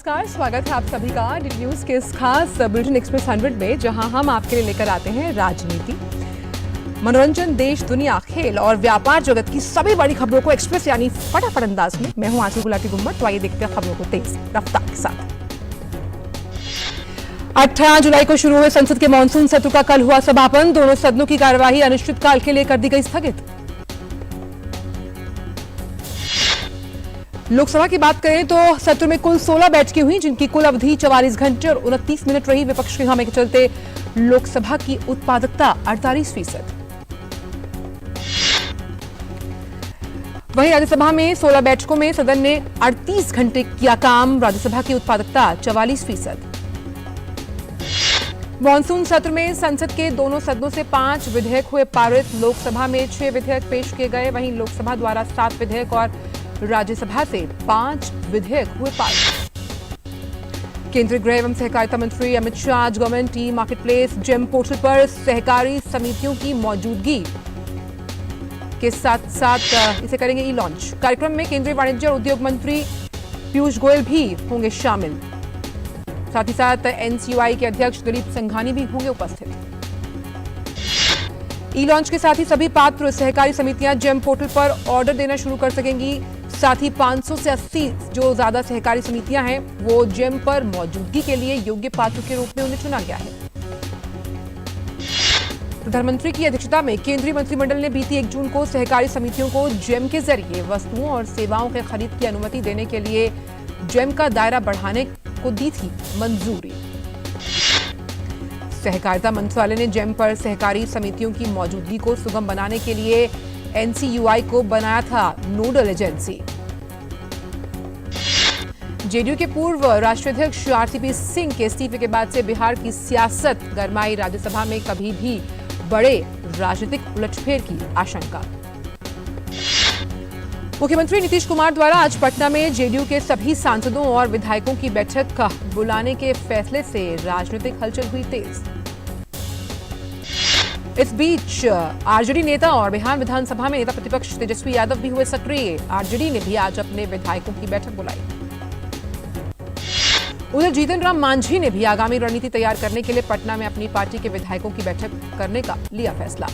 नमस्कार, स्वागत है आप सभी का डी न्यूज के इस खास बुलेटिन एक्सप्रेस 100 में, जहां हम आपके लिए लेकर आते हैं राजनीति, मनोरंजन, देश, दुनिया, खेल और व्यापार जगत की सभी बड़ी खबरों को एक्सप्रेस यानी फटाफट अंदाज में। मैं हूं आंचल गुलाटी गुम्मट। तो आइए देखते हैं खबरों को तेज रफ्तार के साथ। 18 जुलाई को शुरू हुए संसद के मानसून सत्र का कल हुआ समापन। दोनों सदनों की कार्यवाही अनिश्चितकाल के लिए कर दी गई स्थगित। लोकसभा की बात करें तो सत्र में कुल 16 बैठकें हुई, जिनकी कुल अवधि 44 घंटे और 29 मिनट रही। विपक्ष के हंगामे के चलते लोकसभा की उत्पादकता 48%। वहीं राज्यसभा में 16 बैठकों में सदन ने 38 घंटे किया काम। राज्यसभा की उत्पादकता 44%। मॉनसून सत्र में संसद के दोनों सदनों से 5 विधेयक हुए पारित। लोकसभा में 6 विधेयक पेश किए गए, वहीं लोकसभा द्वारा 7 विधेयक और राज्यसभा से 5 विधेयक हुए पारित। केंद्रीय गृह एवं सहकारिता मंत्री अमित शाह आज government e market place GeM portal पर सहकारी समितियों की मौजूदगी के साथ साथ इसे करेंगे ई लॉन्च। कार्यक्रम में केंद्रीय वाणिज्य और उद्योग मंत्री पीयूष गोयल भी होंगे शामिल। साथ ही साथ एनसीयूआई के अध्यक्ष दिलीप संघानी भी होंगे उपस्थित। ई लॉन्च के साथ ही सभी पात्र सहकारी समितियां जेम पोर्टल पर ऑर्डर देना शुरू कर सकेंगी। साथ ही 500 से 80 जो ज्यादा सहकारी समितियां हैं, वो जेम पर मौजूदगी के लिए योग्य पात्र के रूप में उन्हें चुना गया है। प्रधानमंत्री की अध्यक्षता में केंद्रीय मंत्रिमंडल ने बीती 1 जून को सहकारी समितियों को जेम के जरिए वस्तुओं और सेवाओं के खरीद की अनुमति देने के लिए जेम का दायरा बढ़ाने को दी थी मंजूरी। सहकारिता मंत्रालय ने जेम पर सहकारी समितियों की मौजूदगी को सुगम बनाने के लिए एनसीयूआई को बनाया था नोडल एजेंसी। जेडीयू के पूर्व राष्ट्रीय अध्यक्ष आरसीपी सिंह के इस्तीफे के बाद से बिहार की सियासत गरमाई। राज्यसभा में कभी भी बड़े राजनीतिक उलटफेर की आशंका। मुख्यमंत्री नीतीश कुमार द्वारा आज पटना में जेडीयू के सभी सांसदों और विधायकों की बैठक बुलाने के फैसले से राजनीतिक हलचल हुई तेज। इस बीच आरजेडी नेता और बिहार विधानसभा में नेता प्रतिपक्ष तेजस्वी यादव भी हुए सक्रिय। आरजेडी ने भी आज अपने विधायकों की बैठक बुलाई। उधर जीतन राम मांझी ने भी आगामी रणनीति तैयार करने के लिए पटना में अपनी पार्टी के विधायकों की बैठक करने का लिया फैसला।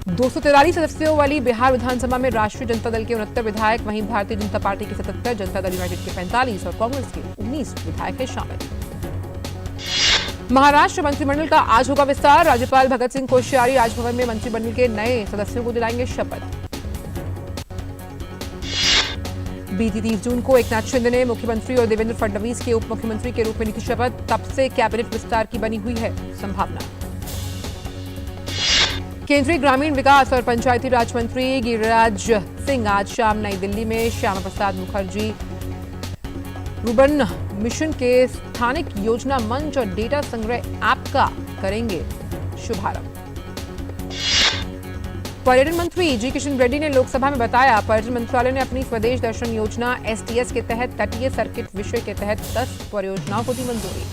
243 सदस्यों वाली बिहार विधानसभा में राष्ट्रीय जनता दल के 69 विधायक, वहीं भारतीय जनता पार्टी के 77, जनता दल यूनाइटेड के 45 और कांग्रेस के 19 विधायक हैं शामिल। महाराष्ट्र मंत्रिमंडल का आज होगा विस्तार। राज्यपाल भगत सिंह कोश्यारी राजभवन में मंत्रिमंडल के नए सदस्यों को दिलाएंगे शपथ। बीती 30 जून को एकनाथ शिंदे ने मुख्यमंत्री और देवेंद्र फडणवीस के उप मुख्यमंत्री के रूप में ली थी शपथ। तब से कैबिनेट विस्तार की बनी हुई है संभावना। केंद्रीय ग्रामीण विकास और पंचायती राज मंत्री गिरिराज सिंह आज शाम नई दिल्ली में श्यामा प्रसाद मुखर्जी रूबन मिशन के स्थानिक योजना मंच और डेटा संग्रह ऐप का करेंगे शुभारंभ। पर्यटन मंत्री जी किशन रेड्डी ने लोकसभा में बताया, पर्यटन मंत्रालय ने अपनी स्वदेश दर्शन योजना एसटीएस के तहत तटीय सर्किट विषय के तहत 10 परियोजनाओं को दी मंजूरी।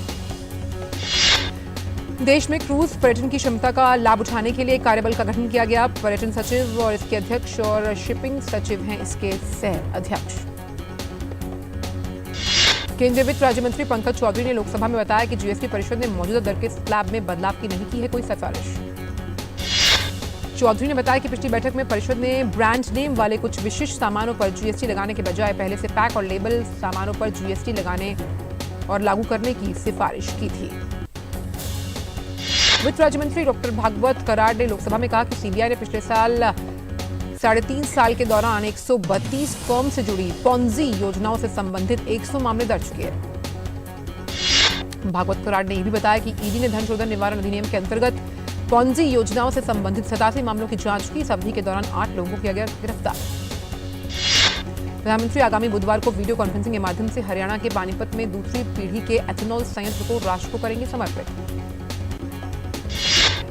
देश में क्रूज पर्यटन की क्षमता का लाभ उठाने के लिए कार्यबल का गठन किया गया। पर्यटन सचिव और इसके अध्यक्ष और शिपिंग सचिव हैं इसके सह अध्यक्ष। केंद्रीय वित्त राज्य मंत्री पंकज चौधरी ने लोकसभा में बताया कि जीएसटी परिषद ने मौजूदा दर के स्लैब में बदलाव की नहीं की है कोई सिफारिश। चौधरी ने बताया कि पिछली बैठक में परिषद ने ब्रांड नेम वाले कुछ विशिष्ट सामानों पर जीएसटी लगाने के बजाय पहले से पैक और लेबल सामानों पर जीएसटी लगाने और लागू करने की सिफारिश की थी। वित्त राज्य मंत्री डॉक्टर भागवत कराड़ ने लोकसभा में कहा कि सीबीआई ने पिछले साल 3.5 साल के दौरान 132 फर्म से जुड़ी पॉन्जी योजनाओं से संबंधित 100 मामले दर्ज किए। भागवत कराड़ ने यह भी बताया कि ईडी ने धन शोधन निवारण अधिनियम के अंतर्गत पॉन्जी योजनाओं से संबंधित 87 मामलों की जांच की। इस अवधि के दौरान 8 लोगों को किया गया गिरफ्तार। प्रधानमंत्री आगामी बुधवार को वीडियो कॉन्फ्रेंसिंग के माध्यम से हरियाणा के पानीपत में दूसरी पीढ़ी के एथेनॉल संयंत्र को राष्ट्र को करेंगे समर्पित।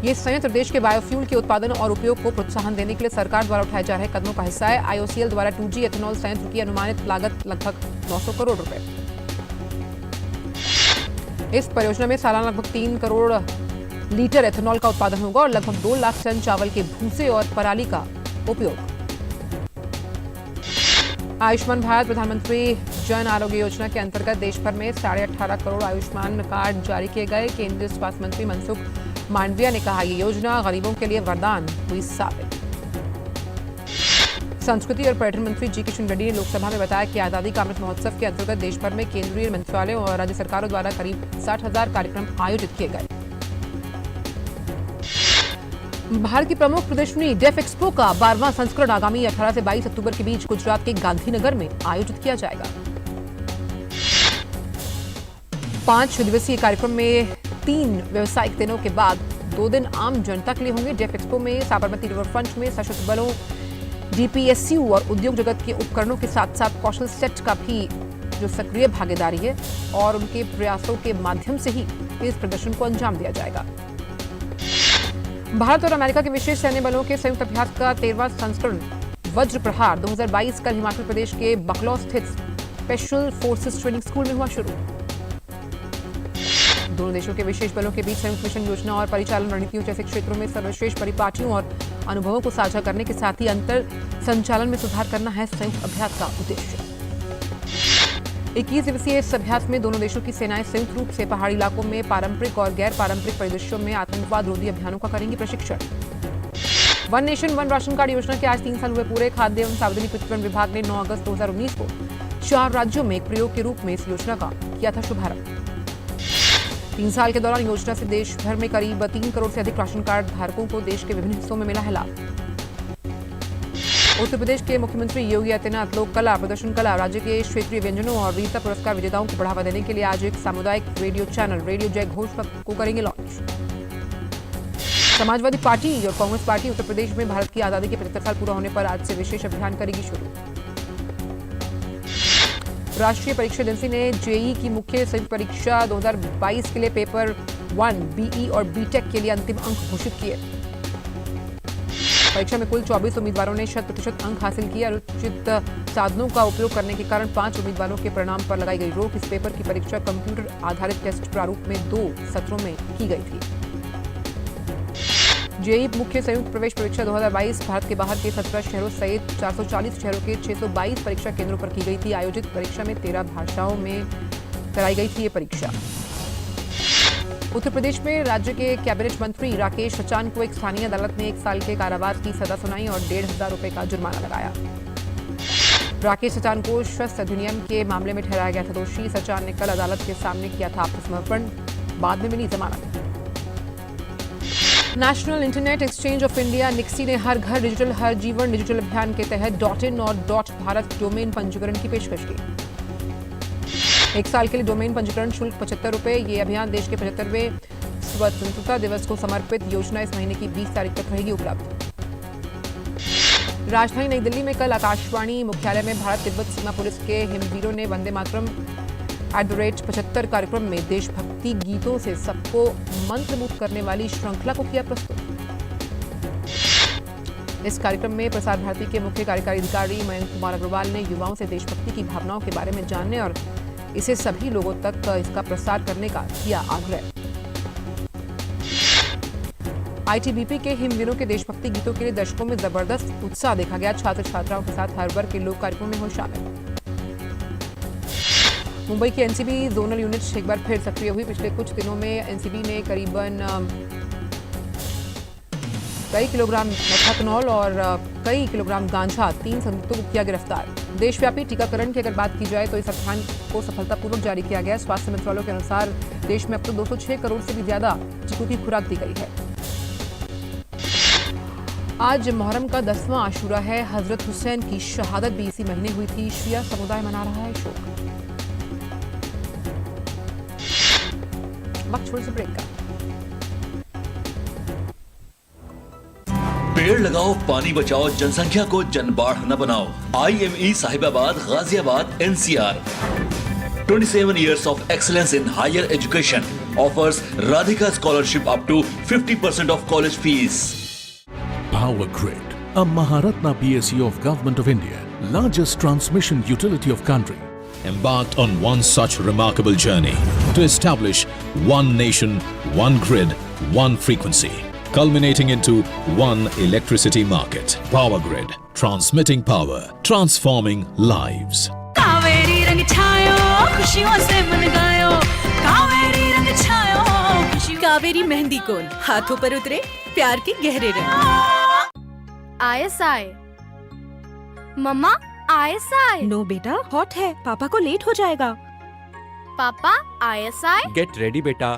ये संयंत्र देश के बायोफ्यूल के उत्पादन और उपयोग को प्रोत्साहन देने के लिए सरकार द्वारा उठाए जा रहे कदमों का हिस्सा है। आईओसीएल द्वारा 2G एथेनॉल संयंत्र की अनुमानित लागत लगभग 900 करोड़ रुपए। इस परियोजना में सालाना लगभग 3 करोड़ लीटर एथेनॉल का उत्पादन होगा और लगभग 2 लाख टन चावल के भूसे और पराली का उपयोग। आयुष्मान भारत प्रधानमंत्री जन आरोग्य योजना के अंतर्गत देश भर में 18.5 करोड़ आयुष्मान कार्ड जारी किए गए। केंद्रीय स्वास्थ्य मंत्री मनसुख मांडविया ने कहा, ये योजना गरीबों के लिए वरदान हुई साबित। संस्कृति और पर्यटन मंत्री जी किशन रेड्डी ने लोकसभा में बताया कि आजादी का अमृत महोत्सव के अंतर्गत देश भर में केंद्रीय मंत्रालयों और राज्य सरकारों द्वारा करीब 60,000 कार्यक्रम आयोजित किए गए। भारत की प्रमुख प्रदर्शनी डेफ एक्सपो का 12वां संस्करण आगामी 18 से 22 अक्टूबर के बीच गुजरात के गांधीनगर में आयोजित किया जाएगा। 5 दिवसीय कार्यक्रम में 3 व्यावसायिक दिनों के बाद 2 दिन आम जनता के लिए होंगे। डेफ एक्सपो में साबरमती रिवर फ्रंट में सशस्त्र बलों, डीपीएसयू और उद्योग जगत के उपकरणों के साथ साथ कौशल सेट का भी जो सक्रिय भागीदारी है और उनके प्रयासों के माध्यम से ही इस प्रदर्शन को अंजाम दिया जाएगा। भारत और अमेरिका के विशेष सैन्य बलों के संयुक्त अभ्यास का 13वां संस्करण वज्र प्रहार 2022 कल हिमाचल प्रदेश के बकलौ स्थित स्पेशल फोर्सेस ट्रेनिंग स्कूल में हुआ शुरू। दोनों देशों के विशेष बलों के बीच संयुक्त मिशन योजना और परिचालन रणनीतियों जैसे क्षेत्रों में सर्वश्रेष्ठ परिपाटियों और अनुभवों को साझा करने के साथ ही अंतर संचालन में सुधार करना है संयुक्त अभ्यास का उद्देश्य। 21 दिवसीय इस अभ्यास में दोनों देशों की सेनाएं संयुक्त रूप से पहाड़ी इलाकों में पारंपरिक और गैर पारंपरिक परिदृश्यों में आतंकवाद रोधी अभियानों का करेंगी प्रशिक्षण। One nation one ration card योजना के आज 3 साल हुए पूरे। खाद्य एवं सार्वजनिक वितरण विभाग ने 9 अगस्त 2019 को 4 राज्यों में एक प्रयोग के रूप में इस योजना का किया था शुभारंभ। 3 साल के दौरान योजना से देश भर में करीब 3 करोड़ से अधिक राशन कार्ड धारकों को देश के विभिन्न हिस्सों में मिला है लाभ। उत्तर प्रदेश के मुख्यमंत्री योगी आदित्यनाथ लोक कला, प्रदर्शन कला, राज्य के क्षेत्रीय व्यंजनों और वीरता पुरस्कार विजेताओं को बढ़ावा देने के लिए आज एक सामुदायिक रेडियो चैनल रेडियो जय घोष को करेंगे लॉन्च। समाजवादी पार्टी और कांग्रेस पार्टी उत्तर प्रदेश में भारत की आजादी के 75 साल पूरा होने पर आज से विशेष अभियान करेगी शुरू। राष्ट्रीय परीक्षा एजेंसी ने जेईई की मुख्य संयुक्त परीक्षा 2022 के लिए पेपर 1 बीई और बीटेक के लिए अंतिम अंक घोषित किए। परीक्षा में कुल 24 उम्मीदवारों ने 100% अंक हासिल किए। अनुचित साधनों का उपयोग करने के कारण 5 उम्मीदवारों के परिणाम पर लगाई गई रोक। इस पेपर की परीक्षा कंप्यूटर आधारित टेस्ट प्रारूप में 2 सत्रों में की गई थी। जेईई मुख्य संयुक्त प्रवेश परीक्षा 2022 भारत के बाहर के 17 शहरों सहित 440 शहरों के 622 परीक्षा केंद्रों पर की गई थी। आयोजित परीक्षा में 13 भाषाओं में कराई गई थी ये परीक्षा। उत्तर प्रदेश में राज्य के कैबिनेट मंत्री राकेश सचान को एक स्थानीय अदालत ने 1 साल के कारावास की सजा सुनाई और 1,500 रुपए का जुर्माना लगाया। राकेश सचान को शस्त्र अधिनियम के मामले में ठहराया गया था दोषी। सचान ने कल अदालत के सामने किया था आत्मसमर्पण, बाद में मिली जमानत। National Internet Exchange of India NIXI ने हर घर डिजिटल हर जीवन डिजिटल अभियान के तहत .in और .भारत डोमेन पंजीकरण की पेशकश की। 1 साल के लिए डोमेन पंजीकरण शुल्क 75 रुपए। ये अभियान देश के 75वें स्वतंत्रता दिवस को समर्पित योजना इस महीने की 20 तारीख तक रहेगी उपलब्ध। राजधानी नई दिल्ली में कल आकाशवाणी मुख्यालय में भारत तिब्बत सीमा पुलिस के हिमवीरों ने वंदे मातरम @75 कार्यक्रम में देशभक्ति गीतों से सबको मंत्रमुग्ध करने वाली श्रृंखला को किया प्रस्तुत। इस कार्यक्रम में प्रसार भारती के मुख्य कार्यकारी अधिकारी मयंक कुमार अग्रवाल ने युवाओं से देशभक्ति की भावनाओं के बारे में जानने और इसे सभी लोगों तक इसका प्रसार करने का किया आग्रह। आईटीबीपी के हिमवीरों के देशभक्ति गीतों के लिए दर्शकों में जबरदस्त उत्साह देखा गया। छात्र छात्राओं के साथ हर वर्ग के लोग कार्यक्रम में हो शामिल। मुंबई की एनसीबी जोनल यूनिट एक बार फिर सक्रिय हुई। पिछले कुछ दिनों में एनसीबी ने करीबन कई किलोग्राम मेथनॉल और कई किलोग्राम गांजा 3 संदिग्धों को किया गिरफ्तार। देशव्यापी टीकाकरण की अगर बात की जाए तो इस अभियान को सफलतापूर्वक जारी किया गया। स्वास्थ्य मंत्रालय के अनुसार देश में अब तक 206 करोड़ से भी ज्यादा टीकों की खुराक दी गई है। आज मुहर्रम का 10वां आशूरा है। हजरत हुसैन की शहादत भी इसी महीने हुई थी। शिया समुदाय मना रहा है शोक। वक्त छोटे से ब्रेक का। पेड़ लगाओ, पानी बचाओ, जनसंख्या को जनबाढ़ न बनाओ। IME Sahibabad, Ghaziabad, NCR 27 years of excellence in higher education offers Radhika scholarship up to 50% of college fees. Power Grid, a Maharatna PSU of Government of India, largest transmission utility of country, embarked on one such remarkable journey to establish one nation, one grid, one frequency, culminating into one electricity market. Power Grid, transmitting power, transforming lives. खुशियों से मन गायो, कावेरी रंग छायो, कावेरी मेहंदी कोन हाथों पर उतरे प्यार के गहरे रंग। ISI मम्मा ISI। नो बेटा, हॉट है, पापा को लेट हो जाएगा। पापा ISI। गेट रेडी बेटा।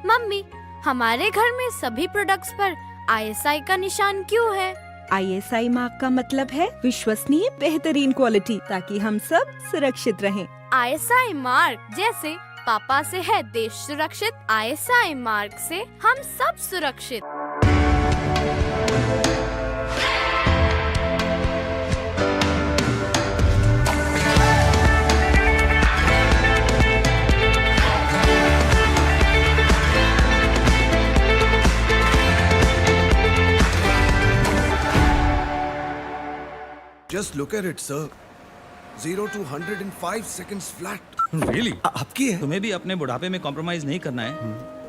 मम्मी, हमारे घर में सभी प्रोडक्ट्स पर ISI का निशान क्यों है? ISI मार्क का मतलब है विश्वसनीय बेहतरीन क्वालिटी, ताकि हम सब सुरक्षित रहें। ISI मार्क जैसे पापा से है देश सुरक्षित, ISI मार्क से हम सब सुरक्षित। Just look at it, sir. 0 to 100 in 5 seconds flat. Really? आपकी है? तुम्हें भी अपने बुढ़ापे में कॉम्प्रोमाइज नहीं करना है,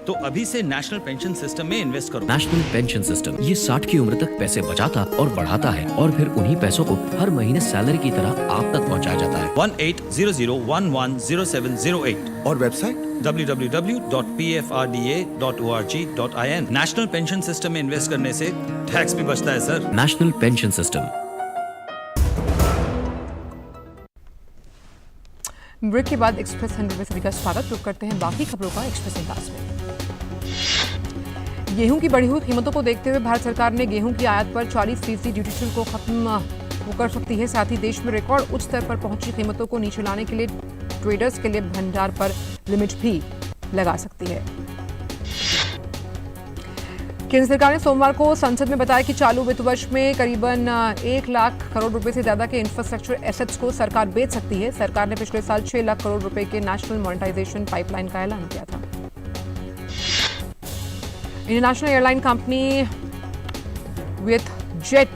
तो अभी से नेशनल पेंशन सिस्टम में इन्वेस्ट करो। नेशनल पेंशन सिस्टम ये 60 की उम्र तक पैसे बचाता और बढ़ाता है, और फिर उन्हीं पैसों को हर महीने सैलरी की तरह आप तक पहुंचाया जाता है। 1800110708 और website www.pfrda.org.in। National pension system में इन्वेस्ट करने से टैक्स भी बचता है sir. National pension system. Break के बाद एक्सप्रेस 100 में सभी का स्वागत। रुक करते हैं बाकी खबरों का एक्सप्रेस अंदाज में। गेहूं की बढ़ी हुई कीमतों को देखते हुए भारत सरकार ने गेहूं की आयात पर 40% ड्यूटी शुल्क को खत्म कर सकती है। साथ ही देश में रिकॉर्ड उच्च स्तर पर पहुंची कीमतों को नीचे लाने के लिए ट्रेडर्स के लिए भंडार पर लिमिट भी लगा सकती है। केंद्र सरकार ने सोमवार को संसद में बताया कि चालू वित्त वर्ष में करीबन 1 लाख करोड़ रुपए से ज्यादा के इंफ्रास्ट्रक्चर एसेट्स को सरकार बेच सकती है। सरकार ने पिछले साल 6 लाख करोड़ रुपए के नेशनल मॉनेटाइजेशन पाइपलाइन का ऐलान किया था। इंटरनेशनल एयरलाइन कंपनी वियतजेट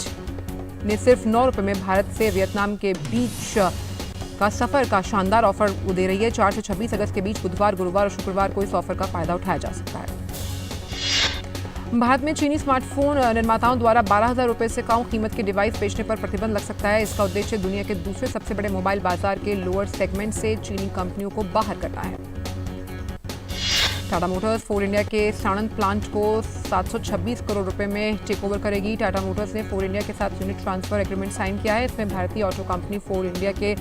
ने सिर्फ 9 रुपए में भारत से वियतनाम के बीच का सफर का शानदार ऑफर दे रही है। 4 से 26 अगस्त के बीच बुधवार, गुरुवार और शुक्रवार को इस ऑफर का फायदा उठाया जा सकता है। भारत में चीनी स्मार्टफोन निर्माताओं द्वारा 12,000 रुपए से कम कीमत के डिवाइस बेचने पर प्रतिबंध लग सकता है। इसका उद्देश्य दुनिया के दूसरे सबसे बड़े मोबाइल बाजार के लोअर सेगमेंट से चीनी कंपनियों को बाहर करना है। टाटा मोटर्स फोर इंडिया के साणंद प्लांट को 726 करोड़ रुपए में टेक ओवर करेगी। टाटा मोटर्स ने फोर इंडिया के साथ यूनिट ट्रांसफर एग्रीमेंट साइन किया है। इसमें भारतीय ऑटो कंपनी फोर इंडिया के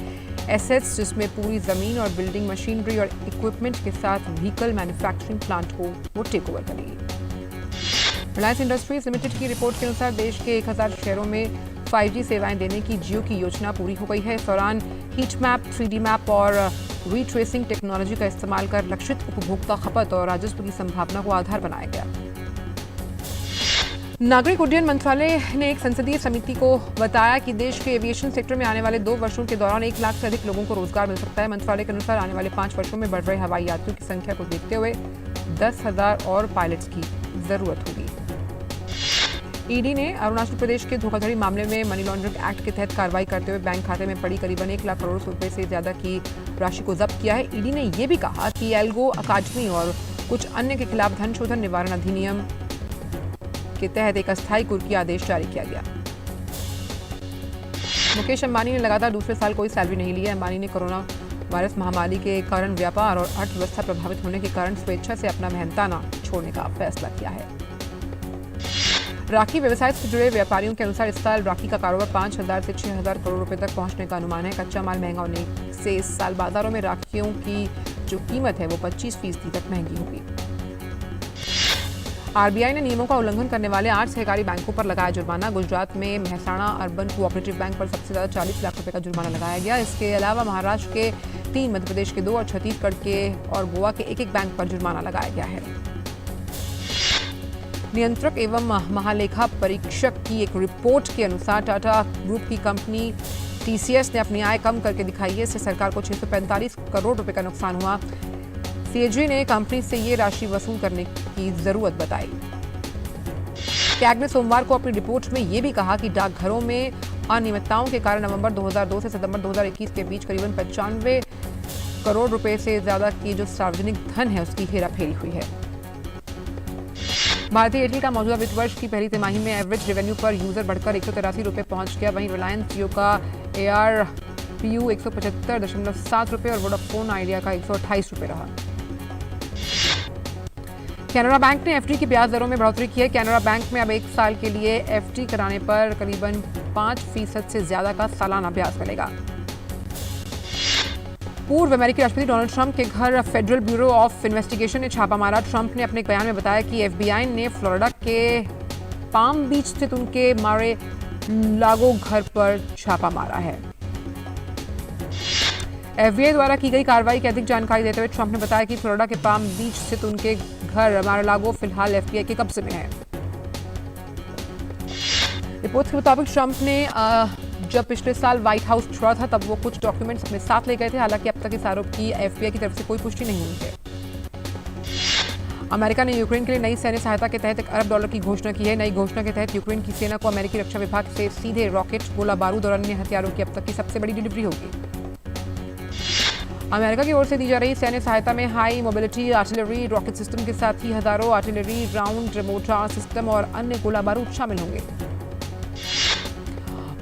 एसेट्स, जिसमें पूरी जमीन और बिल्डिंग मशीनरी और इक्विपमेंट के साथ व्हीकल मैन्युफैक्चरिंग प्लांट को वो टेक ओवर करेगी। रिलायंस इंडस्ट्रीज लिमिटेड की रिपोर्ट के अनुसार देश के 1000 शहरों में 5G सेवाएं देने की जियो की योजना पूरी हो गई है। इस दौरान हीट मैप, 3D मैप और रीट्रेसिंग टेक्नोलॉजी का इस्तेमाल कर लक्षित उपभोक्ता खपत और राजस्व की संभावना को आधार बनाया गया। नागरिक उड्डयन मंत्रालय ने एक संसदीय समिति को बताया कि देश के एविएशन सेक्टर में आने वाले 2 वर्षों के दौरान 1 लाख से अधिक लोगों को रोजगार मिल सकता है। मंत्रालय के अनुसार आने वाले 5 वर्षों में बढ़ रहे हवाई यात्रियों की संख्या को देखते हुए 10,000 और पायलट्स की जरूरत होगी। ईडी ने अरुणाचल प्रदेश के धोखाधड़ी मामले में मनी लॉन्ड्रिंग एक्ट के तहत कार्रवाई करते हुए बैंक खाते में पड़ी करीबन 1 लाख करोड़ रुपए से ज्यादा की राशि को जब्त किया है। ईडी ने यह भी कहा कि एल्गो अकादमी और कुछ अन्य के खिलाफ धन शोधन निवारण अधिनियम के तहत एक अस्थायी कुर्की आदेश जारी किया गया। मुकेश अंबानी ने लगातार दूसरे साल कोई सैलरी नहीं ली है। अंबानी ने कोरोना वायरस महामारी के कारण व्यापार और अर्थव्यवस्था प्रभावित होने के कारण स्वेच्छा से अपना मेहनताना छोड़ने का फैसला किया है। राखी व्यवसाय से जुड़े व्यापारियों के अनुसार इस साल राखी का कारोबार 5,000 से 6,000 करोड़ रुपए तक पहुंचने का अनुमान है। कच्चा माल महंगा होने से इस साल बाजारों में राखियों की जो कीमत है वो 25% तक महंगी होगी। आरबीआई ने नियमों का उल्लंघन करने वाले 8 सहकारी बैंकों पर लगाया जुर्माना। गुजरात में मेहसाणा अर्बन कोऑपरेटिव बैंक पर सबसे ज्यादा 40 लाख रुपए का जुर्माना लगाया गया। इसके अलावा महाराष्ट्र के 3, मध्य प्रदेश के 2 और छत्तीसगढ़ के और गोवा के 1-1 बैंक पर जुर्माना लगाया गया है। नियंत्रक एवं महालेखा परीक्षक की एक रिपोर्ट के अनुसार टाटा ग्रुप की कंपनी टीसीएस ने अपनी आय कम करके दिखाई है। इससे सरकार को 645 करोड़ रुपए का नुकसान हुआ। सीएजी ने कंपनी से ये राशि वसूल करने की जरूरत बताई। कैग ने सोमवार को अपनी रिपोर्ट में यह भी कहा कि डाकघरों में अनियमितताओं के कारण नवंबर 2002 से सितंबर 2021 के बीच करीबन 95 करोड़ रुपए से ज्यादा की जो सार्वजनिक धन है उसकी हेराफेरी हुई है। भारतीय एयरटेल का मौजूदा वित्त वर्ष की पहली तिमाही में एवरेज रेवेन्यू पर यूजर बढ़कर 183 रुपए पहुंच गया। वहीं रिलायंस जियो का ARPU BU 175.7 रुपये और वोडाफोन आइडिया का 128 रुपये रहा। कैनरा बैंक ने FD की ब्याज दरों में बढ़ोतरी की है। कैनरा बैंक में अब 1 साल के लिए FD कराने पर करीबन 5% से ज्यादा का सालाना ब्याज मिलेगा। पूर्व अमेरिकी राष्ट्रपति डोनाल्ड ट्रंप के घर फेडरल ब्यूरो ऑफ इन्वेस्टिगेशन ने छापा मारा। ट्रंप ने अपने एक बयान में बताया कि FBI ने फ्लोरिडा के पाम बीच स्थित उनके मारे लागो घर पर छापा मारा है। FBI द्वारा की गई कार्रवाई की अधिक जानकारी देते हुए ट्रंप ने बताया कि फ्लोरिडा के पाम बीच स्थित उनके घर मार-आ-लागो फिलहाल FBI के कब्जे में है। रिपोर्ट्स के मुताबिक ट्रंप ने जब पिछले साल व्हाइट हाउस छोड़ा था तब वो कुछ डॉक्यूमेंट्स अपने साथ ले गए थे। हालांकि अब तक इस आरोप की FBI की तरफ से कोई पुष्टि नहीं हुई है। अमेरिका ने यूक्रेन के लिए नई सैन्य सहायता के तहत $1 अरब की घोषणा की है। नई घोषणा के तहत यूक्रेन की सेना को अमेरिकी रक्षा विभाग से सीधे रॉकेट, गोला बारूद और अन्य हथियारों की अब तक की सबसे बड़ी डिलीवरी होगी। अमेरिका की ओर से दी जा रही सैन्य सहायता में high mobility artillery rocket system के साथ ही हजारों आर्टिलरी राउंड मोर्टार सिस्टम और अन्य गोला बारूद शामिल होंगे।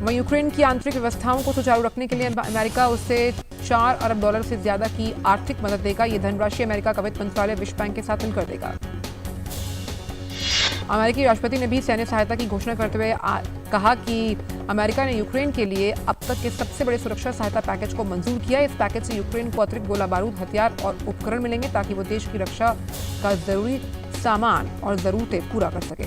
वहीं यूक्रेन की आंतरिक व्यवस्थाओं को सुचारू रखने के लिए अमेरिका उससे $4 अरब से ज्यादा की आर्थिक मदद देगा। ये धनराशि अमेरिका का वित्त मंत्रालय विश्व बैंक के साथ मिलकर देगा। अमेरिकी राष्ट्रपति ने भी सैन्य सहायता की घोषणा करते हुए कहा कि अमेरिका ने यूक्रेन के लिए अब तक के सबसे बड़े सुरक्षा सहायता पैकेज को मंजूर किया। इस पैकेज से यूक्रेन को अतिरिक्त गोला बारूद, हथियार और उपकरण मिलेंगे ताकि वो देश की रक्षा का जरूरी सामान और जरूरतें पूरा कर सके।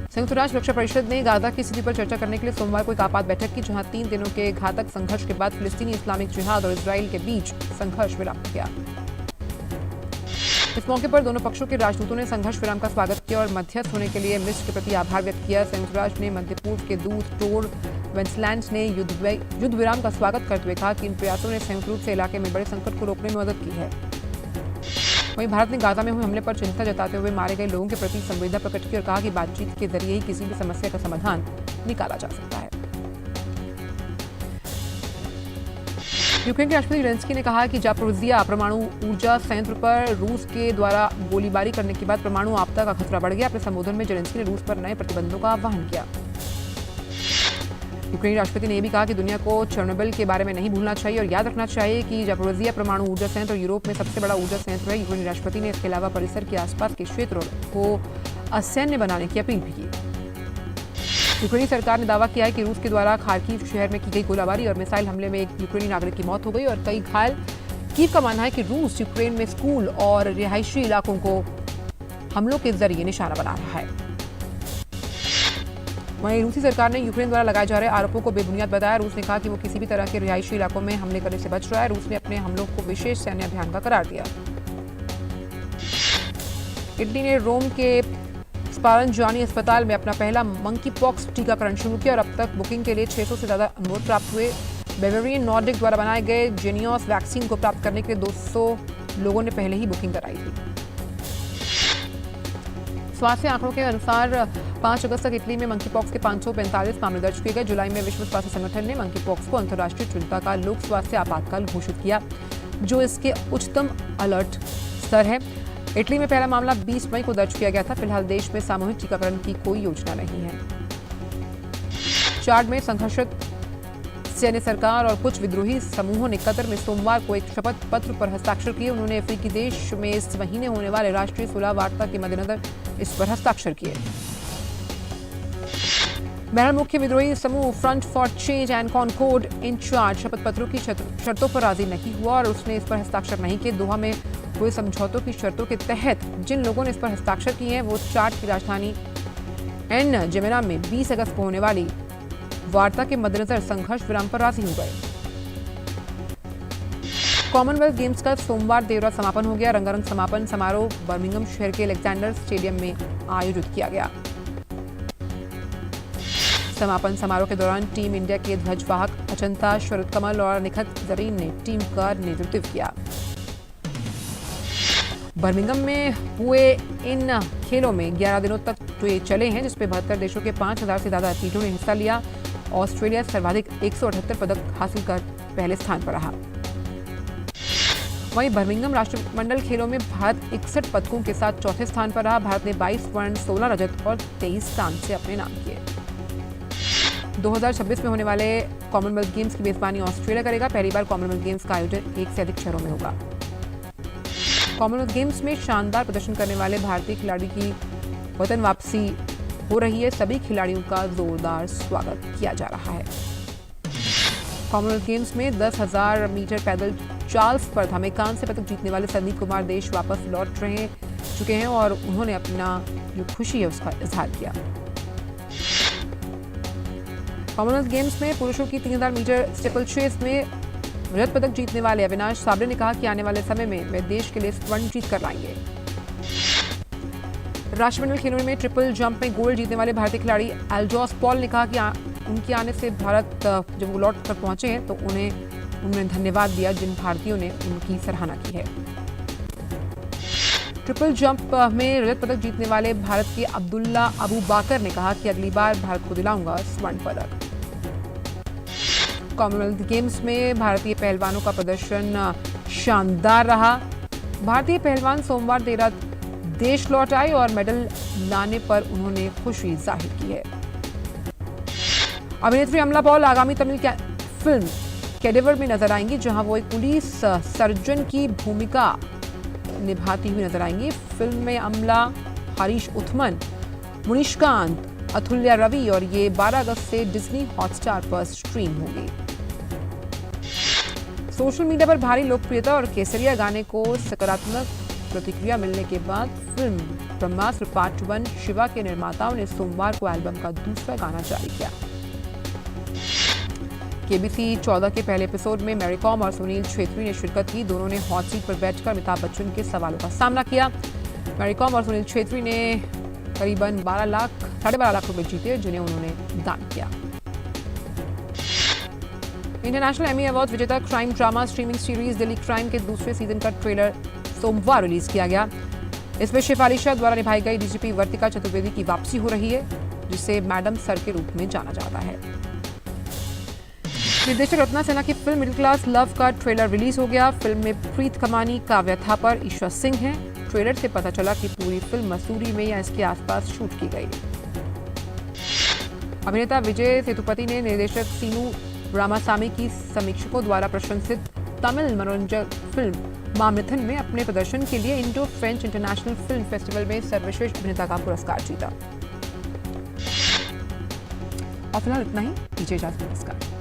संयुक्त राष्ट्र रक्षा परिषद ने गाजा की स्थिति पर चर्चा करने के लिए सोमवार को एक आपात बैठक की, जहां 3 दिनों के घातक संघर्ष के बाद फिलिस्तीनी इस्लामिक जिहाद और इजराइल के बीच संघर्ष विराम हो गया। इस मौके पर दोनों पक्षों के राजदूतों ने संघर्ष विराम का स्वागत किया और मध्यस्थ होने के लिए मिस्र के प्रति आभार व्यक्त किया। संयुक्त राष्ट्र ने मध्य पूर्व के दूत टोर वेंसलैंड ने युद्ध विराम का स्वागत करते हुए कहा कि इन प्रयासों ने संयुक्त रूप से इलाके में बड़े संकट को रोकने में मदद की है। वहीं भारत ने गाजा में हुए हमले पर चिंता जताते हुए मारे गए लोगों के प्रति संवेदना प्रकट की और कहा कि बातचीत के जरिए ही किसी भी समस्या का समाधान निकाला जा सकता है। यूक्रेन के राष्ट्रपति जेलेंस्की ने कहा कि जापोरिजिया परमाणु ऊर्जा संयंत्र पर रूस के द्वारा गोलीबारी करने के बाद परमाणु आपदा का खतरा बढ़ गया। अपने संबोधन में जेलेंस्की ने रूस पर नए प्रतिबंधों का आह्वान किया। यूक्रेनी राष्ट्रपति ने यह भी कहा कि दुनिया को चेर्नोबिल के बारे में नहीं भूलना चाहिए और याद रखना चाहिए कि जापोरिजिया परमाणु ऊर्जा संयंत्र यूरोप में सबसे बड़ा ऊर्जा संयंत्र है। यूक्रेनी राष्ट्रपति ने इसके अलावा परिसर के आसपास के क्षेत्रों को असैन्य बनाने की अपील भी की। यूक्रेनी सरकार ने दावा किया है कि रूस के द्वारा खार्किव शहर में की गई गोलाबारी और मिसाइल हमले में एक यूक्रेनी नागरिक की मौत हो गई और कई घायल। कीव का मानना है कि रूस यूक्रेन में स्कूल और रिहायशी इलाकों को हमलों के जरिए निशाना बना रहा है। वहीं रूसी सरकार ने यूक्रेन द्वारा लगाए जा रहे आरोपों को बेबुनियाद बताया। रूस ने कहा कि वो किसी भी तरह के रिहायशी इलाकों में हमले करने से बच रहा है। रूस ने अपने हमलों को विशेष सैन्य अभियान का करार दिया। इटली ने रोम के स्पालंजानी अस्पताल में अपना पहला मंकी पॉक्स टीकाकरण शुरू किया और अब तक बुकिंग के लिए 600 से ज्यादा अनुरोध प्राप्त हुए। बेवेरियन नॉर्डिक द्वारा बनाए गए जेनियोस वैक्सीन को प्राप्त करने के लिए 200 लोगों ने पहले ही बुकिंग कराई थी। स्वास्थ्य आंकड़ों के अनुसार 5 अगस्त तक इटली में मंकी पॉक्स के 545 मामले दर्ज किए गए। जुलाई में विश्व स्वास्थ्य संगठन ने मंकी पॉक्स को अंतर्राष्ट्रीय चिंता का लोक स्वास्थ्य आपातकाल घोषित किया, जो इसके उच्चतम अलर्ट स्तर है। इटली में पहला मामला 20 मई को दर्ज किया गया था। फिलहाल देश में सामूहिक टीकाकरण की कोई योजना नहीं है। चाड में संघर्षित सैन्य सरकार और कुछ विद्रोही समूहों ने कतर में सोमवार को एक शपथ पत्र पर हस्ताक्षर किए। उन्होंने अफ्रीकी देश में इस महीने होने वाले राष्ट्रीय सुलह वार्ता के मद्देनजर इस पर हस्ताक्षर किए। बहरहाल मुख्य विद्रोही समूह Front for Change and Concord in charge शपथ पत्रों की शर्तों पर राजी नहीं हुआ और उसने इस पर हस्ताक्षर नहीं किए। दोहा में हुए समझौतों की शर्तों के तहत जिन लोगों ने इस पर हस्ताक्षर किए हैं वो चाड की राजधानी एन जेमेना में 20 अगस्त को होने वाली वार्ता के मद्देनजर संघर्ष विराम पर राजी हो गए। कॉमनवेल्थ गेम्स का सोमवार देर रात समापन हो गया। रंगारंग समापन समारोह बर्मिंघम शहर के अलेक्जेंडर स्टेडियम में आयोजित किया गया। समापन समारोह के दौरान टीम इंडिया के ध्वजवाहक अचंता शरद कमल और निखत जरीन ने टीम का नेतृत्व किया। बर्मिंघम में हुए इन खेलों में 11 दिनों तक जो चले हैं, जिसमें 72 देशों के 5000 से ज्यादा एथलीटों ने हिस्सा लिया। ऑस्ट्रेलिया सर्वाधिक 178 पदक हासिल कर पहले स्थान पर रहा। वहीं बर्मिंघम राष्ट्रमंडल खेलों में भारत 61 पदकों के साथ चौथे स्थान पर रहा। भारत ने 22 स्वर्ण, 16 रजत और 23 कांस्य अपने नाम किए। 2026 में होने वाले कॉमनवेल्थ गेम्स की मेजबानी ऑस्ट्रेलिया करेगा। पहली बार कॉमनवेल्थ गेम्स का आयोजन 1 से अधिक शहरों में होगा। कॉमनवेल्थ गेम्स में शानदार प्रदर्शन करने वाले भारतीय खिलाड़ी की वतन वापसी हो रही है। सभी खिलाड़ियों का जोरदार स्वागत किया जा रहा है। कॉमनवेल्थ गेम्स में 10,000 मीटर पैदल चाल स्पर्धा में कांस्य पदक जीतने वाले संदीप कुमार देश वापस लौट चुके हैं और उन्होंने अपना जो खुशी है उसका इजहार किया। कॉमनवेल्थ गेम्स में पुरुषों की 3000 मीटर स्टीपल चेस में रजत पदक जीतने वाले अविनाश साबले ने कहा कि आने वाले समय में वे देश के लिए स्वर्ण जीत कर लाएंगे। राष्ट्रमंडल खेलों में ट्रिपल जंप में गोल्ड जीतने वाले भारतीय खिलाड़ी एल्जोस पॉल ने कहा कि उनके आने से भारत जब वो लौट कर पहुंचे हैं तो उन्होंने धन्यवाद दिया जिन भारतीयों ने उनकी सराहना की है। ट्रिपल जंप में रजत पदक जीतने वाले भारत के अब्दुल्ला अबू बाकर ने कहा कि अगली बार भारत को दिलाऊंगा स्वर्ण पदक। कॉमनवेल्थ गेम्स में भारतीय पहलवानों का प्रदर्शन शानदार रहा। भारतीय पहलवान सोमवार देर रात देश लौट आए और मेडल लाने पर उन्होंने खुशी जाहिर की है। अभिनेत्री अमला पॉल आगामी तमिल फिल्म कैडेवर में नजर आएंगी, जहां वो एक पुलिस सर्जन की भूमिका निभाती हुई नजर आएंगी। फिल्म में अमला, हरीश उथमन, मुनिष्कांत, अथुल्या रवि और ये 12 अगस्त से डिज्नी हॉटस्टार पर स्ट्रीम होगी। सोशल मीडिया पर भारी लोकप्रियता और केसरिया गाने को सकारात्मक प्रतिक्रिया मिलने के बाद फिल्म ब्रह्मास्त्र पार्ट 1 शिवा के निर्माताओं ने सोमवार को एल्बम का दूसरा गाना जारी किया। केबीसी 14 के पहले एपिसोड में मैरी कॉम और सुनील छेत्री ने शिरकत की। दोनों ने हॉट सीट पर बैठकर अमिताभ बच्चन के सवालों का सामना किया। मैरी कॉम और सुनील छेत्री ने करीबन 12.5 लाख रुपए जीते, जिन्हें उन्होंने दान किया। इंटरनेशनल एमी अवार्ड विजेता crime drama streaming series Delhi crime के दूसरे सीजन का ट्रेलर सोमवार रिलीज किया गया। इसमें शेफाली शाह द्वारा निभाई गई डीजीपी वर्तिका चतुर्वेदी की वापसी हो रही है, जिसे मैडम सर के रूप में जाना जाता है। निर्देशक रत्ना सिन्हा की फिल्म मिडिल क्लास लव का ट्रेलर रिलीज हो गया। फिल्म में प्रीत कमानी, काव्या थापर, ईश्वर सिंह हैं। ट्रेलर से पता चला कि पूरी फिल्म मसूरी में या इसके आसपास शूट की गई। अभिनेता विजय सेतुपति ने निर्देशक सीनू रामासामी की समीक्षकों द्वारा प्रशंसित तमिल मनोरंजक फिल्म मामृथन में अपने प्रदर्शन के लिए Indo French international film festival में सर्वश्रेष्ठ अभिनेता का पुरस्कार जीता। और फिलहाल इतना ही। दीजिए इजाजत, नमस्कार।